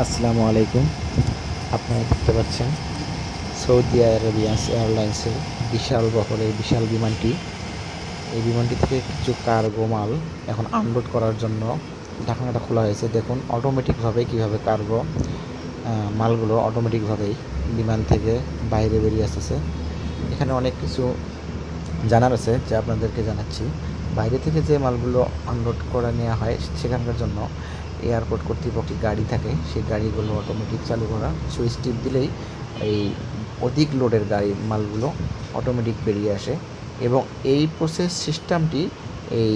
আসসালামু আলাইকুম। আপনারা দেখতে পাচ্ছেন সৌদি আরবিয়া এয়ারলাইন্সের বিশাল বহরের বিশাল বিমানটি। এই বিমানটি থেকে কিছু কার্গো মাল এখন আনলোড করার জন্য ঢাকনাটা খোলা হয়েছে। দেখুন অটোমেটিকভাবে কীভাবে কার্গো মালগুলো অটোমেটিকভাবেই বিমান থেকে বাইরে বেরিয়ে আসতেছে। এখানে অনেক কিছু জানার আছে যা আপনাদেরকে জানাচ্ছি। বাইরে থেকে যে মালগুলো আনলোড করে নেওয়া হয় সেখানকার জন্য এয়ারপোর্ট কর্তৃপক্ষের গাড়ি থাকে, সেই গাড়িগুলো অটোমেটিক চালু করা, সুইচ টিপ দিলেই এই অধিক লোডের গাড়ি মালগুলো অটোমেটিক বেরিয়ে আসে। এবং এই প্রসেস সিস্টেমটি এই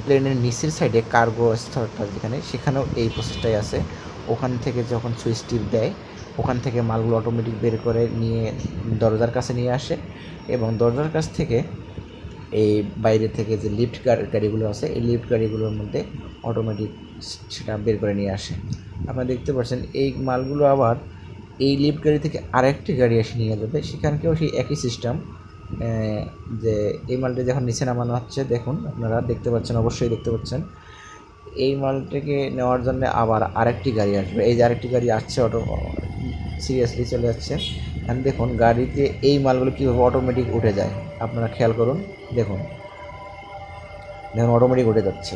প্লেনের নিচের সাইডে কার্গো স্তরটা যেখানে, সেখানেও এই প্রসেসটাই আছে। ওখান থেকে যখন সুইচ টিপ দেয়, ওখান থেকে মালগুলো অটোমেটিক বের করে নিয়ে দরজার কাছে নিয়ে আসে এবং দরজার কাছ থেকে এই বাইরে থেকে যে লিফট গাড়িগুলো আছে, এই লিফট গাড়িগুলোর মধ্যে অটোমেটিক সেটা বের করে নিয়ে আসে। আপনারা দেখতে পাচ্ছেন এই মালগুলো আবার এই লিফট গাড়ি থেকে আরেকটি গাড়ি এসে নিয়ে যাবে, সেখানকেও সেই একই সিস্টেম। যে এই মালটি যখন নিচে নামানো হচ্ছে, দেখুন আপনারা দেখতে পাচ্ছেন, অবশ্যই দেখতে পাচ্ছেন এই মালটিকে নেওয়ার জন্য আবার আরেকটি গাড়ি আসবে। এই যে আরেকটি গাড়ি আসছে, সিরিয়াসলি চলে যাচ্ছে। অ্যান্ড দেখুন গাড়িতে এই মালগুলো কীভাবে অটোমেটিক উঠে যায়, আপনারা খেয়াল করুন। দেখুন অটোমেটিক উঠে যাচ্ছে,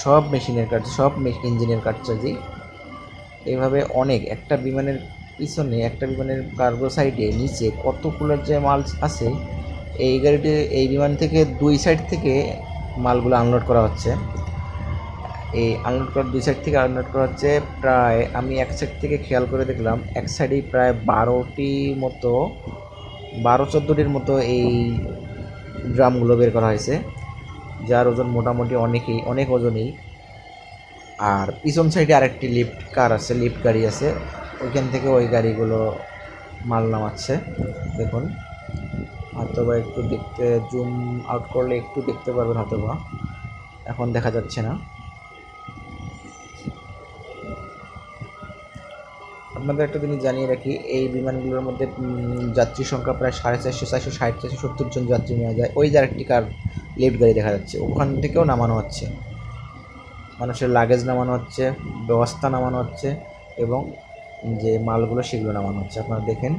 সব মেশিনের কাজ, সব ইঞ্জিনের কাজ চার্জেই এইভাবে অনেক একটা বিমানের পিছনে, একটা বিমানের কার্গো সাইডে নিচে কতগুলো যে মাল আছে, এই গাড়িতে এই বিমান থেকে দুই সাইড থেকে মালগুলো আনলোড করা হচ্ছে। এই আনলোড করার দুই সাইড থেকে আনলোড করা হচ্ছে প্রায়, আমি এক সাইড থেকে খেয়াল করে দেখলাম, এক সাইডেই প্রায় 12-14টির মতো এই ড্রামগুলো বের করা হয়েছে, যার ওজন মোটামুটি অনেক ওজনই। আর পিছন সাইডে আরেকটি লিফট গাড়ি আছে, ওইখান থেকে ওই গাড়িগুলো মাল নামাচ্ছে। দেখুন হয়তোবা একটু দেখতে জুম আউট করলে একটু দেখতে পারবেন, হয়তোবা এখন দেখা যাচ্ছে না। আপনাদের একটা জিনিস জানিয়ে রাখি, এই বিমানগুলোর মধ্যে যাত্রী সংখ্যা প্রায় 450, 460, 470 জন যাত্রী নেওয়া যায়। ওই যে আরেকটি লিফট গাড়ি দেখা যাচ্ছে, ওখান থেকেও নামানো হচ্ছে, মানুষের লাগেজ নামানো হচ্ছে, বস্তা নামানো হচ্ছে এবং যে মালগুলো সেগুলো নামানো হচ্ছে। আপনারা দেখেন